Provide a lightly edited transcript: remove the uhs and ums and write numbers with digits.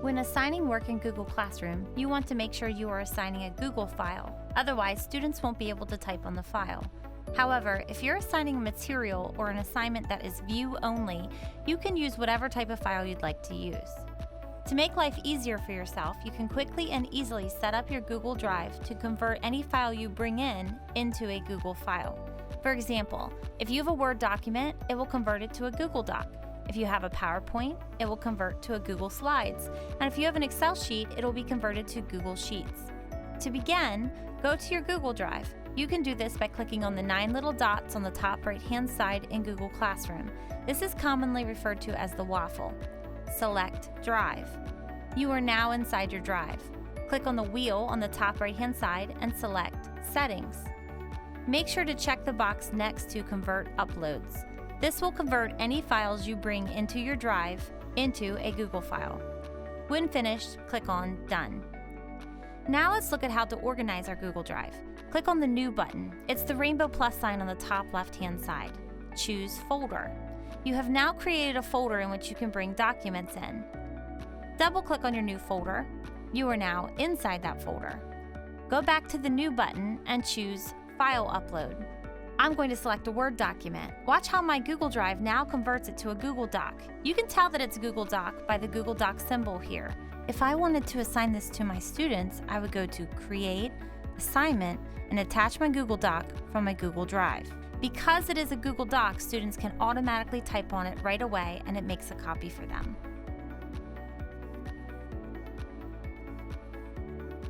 When assigning work in Google Classroom, you want to make sure you are assigning a Google file. Otherwise, students won't be able to type on the file. However, if you're assigning a material or an assignment that is view only, you can use whatever type of file you'd like to use. To make life easier for yourself, you can quickly and easily set up your Google Drive to convert any file you bring in into a Google file. For example, if you have a Word document, it will convert it to a Google Doc. If you have a PowerPoint, it will convert to a Google Slides. And if you have an Excel sheet, it will be converted to Google Sheets. To begin, go to your Google Drive. You can do this by clicking on the 9 little dots on the top right-hand side in Google Classroom. This is commonly referred to as the waffle. Select Drive. You are now inside your drive. Click on the wheel on the top right-hand side and select Settings. Make sure to check the box next to Convert Uploads. This will convert any files you bring into your drive into a Google file. When finished, click on Done. Now let's look at how to organize our Google Drive. Click on the New button. It's the rainbow plus sign on the top left-hand side. Choose Folder. You have now created a folder in which you can bring documents in. Double-click on your new folder. You are now inside that folder. Go back to the New button and choose File Upload. I'm going to select a Word document. Watch how my Google Drive now converts it to a Google Doc. You can tell that it's a Google Doc by the Google Doc symbol here. If I wanted to assign this to my students, I would go to Create, Assignment, and attach my Google Doc from my Google Drive. Because it is a Google Doc, students can automatically type on it right away and it makes a copy for them.